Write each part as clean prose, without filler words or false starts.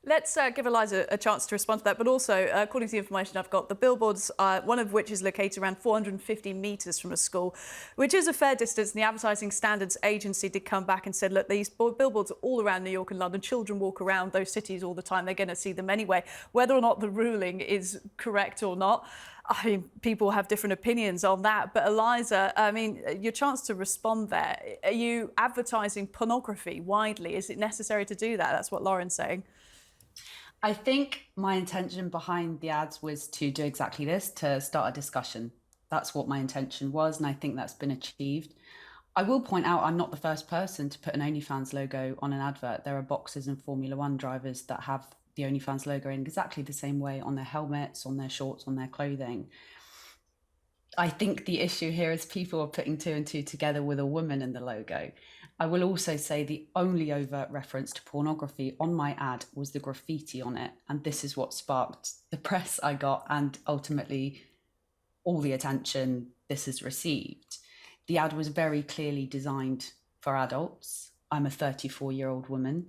Let's give Eliza a chance to respond to that, but also, according to the information I've got, the billboards, one of which is located around 450 metres from a school, which is a fair distance. And the Advertising Standards Agency did come back and said, look, these billboards are all around New York and London. Children walk around those cities all the time. They're going to see them anyway. Whether or not the ruling is correct or not, I mean, people have different opinions on that. But Eliza, I mean, your chance to respond there. Are you advertising pornography widely? Is it necessary to do that? That's what Lauren's saying. I think my intention behind the ads was to do exactly this, to start a discussion. That's what my intention was, and I think that's been achieved. I will point out I'm not the first person to put an OnlyFans logo on an advert. There are boxers and Formula One drivers that have the OnlyFans logo in exactly the same way on their helmets, on their shorts, on their clothing. I think the issue here is people are putting two and two together with a woman in the logo. I will also say the only overt reference to pornography on my ad was the graffiti on it. And this is what sparked the press I got and ultimately all the attention this has received. The ad was very clearly designed for adults. I'm a 34-year-old woman.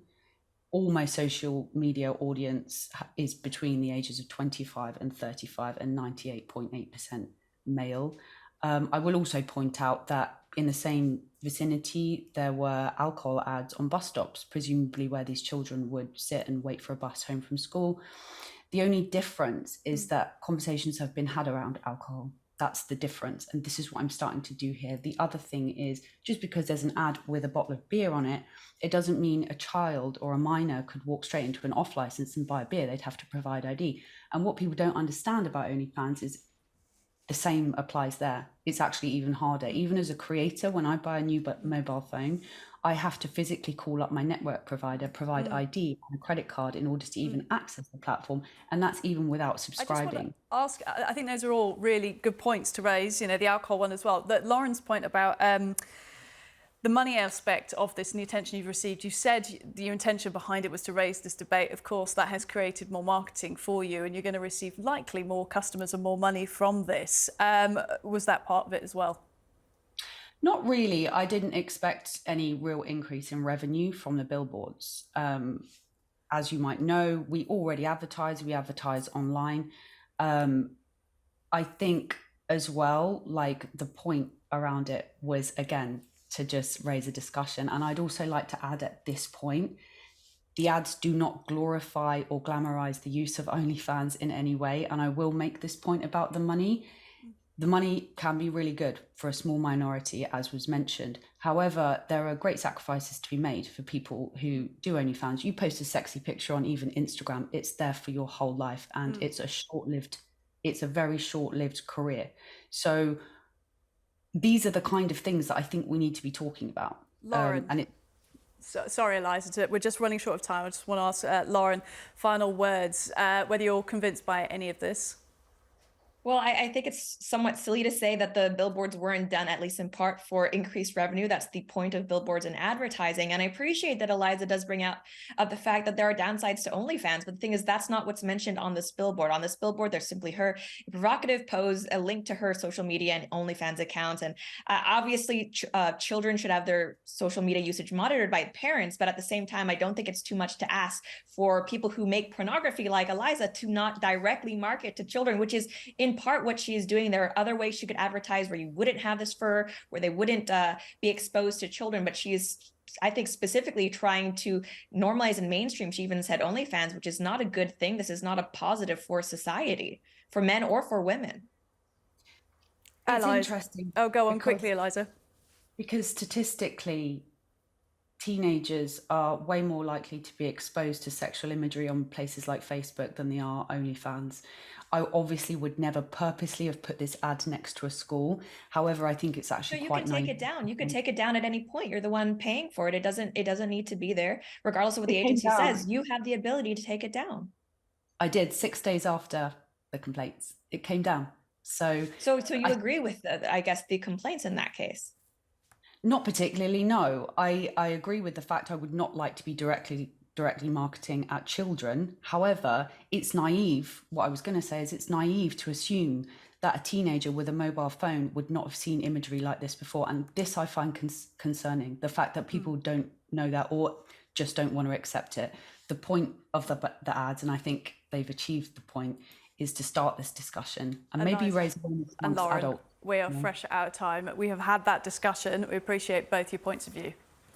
All my social media audience is between the ages of 25 and 35 and 98.8% male. I will also point out that in the same vicinity, there were alcohol ads on bus stops, presumably where these children would sit and wait for a bus home from school. The only difference is that conversations have been had around alcohol. That's the difference. And this is what I'm starting to do here. The other thing is, just because there's an ad with a bottle of beer on it, it doesn't mean a child or a minor could walk straight into an off license and buy a beer. They'd have to provide ID. And what people don't understand about OnlyFans is the same applies there. It's actually even harder. Even as a creator, when I buy a new mobile phone, I have to physically call up my network provider, provide ID and a credit card in order to even access the platform. And that's even without subscribing. I just want to ask, I think those are all really good points to raise, you know, the alcohol one as well. That Lauren's point about the money aspect of this and the attention you've received, you said your intention behind it was to raise this debate. Of course, that has created more marketing for you and you're going to receive likely more customers and more money from this. Was that part of it as well? Not really. I didn't expect any real increase in revenue from the billboards. As you might know, we already advertise, we advertise online. I think as well, like the point around it was, again, to just raise a discussion. And I'd also like to add at this point, the ads do not glorify or glamorize the use of OnlyFans in any way. And I will make this point about the money. The money can be really good for a small minority, as was mentioned. However, there are great sacrifices to be made for people who do OnlyFans. You post a sexy picture on even Instagram, it's there for your whole life. And it's a very short-lived career. So these are the kind of things that I think we need to be talking about. Lauren, sorry, Eliza, we're just running short of time. I just want to ask Lauren, final words, whether you're convinced by any of this. Well, I think it's somewhat silly to say that the billboards weren't done, at least in part, for increased revenue. That's the point of billboards and advertising. And I appreciate that Eliza does bring out the fact that there are downsides to OnlyFans. But the thing is, that's not what's mentioned on this billboard. On this billboard, there's simply her provocative pose, a link to her social media and OnlyFans accounts. And obviously, children should have their social media usage monitored by parents. But at the same time, I don't think it's too much to ask for people who make pornography like Eliza to not directly market to children, which is in part what she is doing. There are other ways she could advertise where you wouldn't have this fur, where they wouldn't be exposed to children, but she is, I think, specifically trying to normalize and mainstream. She even said OnlyFans, which is not a good thing. This is not a positive for society, for men or for women. It's interesting. Oh, go on quickly, Eliza. Because statistically, teenagers are way more likely to be exposed to sexual imagery on places like Facebook than they are OnlyFans. I obviously would never purposely have put this ad next to a school. However, I think it's actually quite nice. You can take it down. You can take it down at any point. You're the one paying for it. It doesn't need to be there. Regardless of what the agency says, you have the ability to take it down. I did 6 days after the complaints. It came down. So you agree with, I guess, the complaints in that case? Not particularly, no. I agree with the fact I would not like to be directly marketing at children. However, it's naive. What I was going to say is it's naive to assume that a teenager with a mobile phone would not have seen imagery like this before. And this I find concerning, the fact that people don't know that or just don't want to accept it. the point of the ads, and I think they've achieved the point, is to start this discussion and maybe Eliza raise awareness and amongst Lauren, adults. we are fresh out of time. We have had that discussion. We appreciate both your points of view.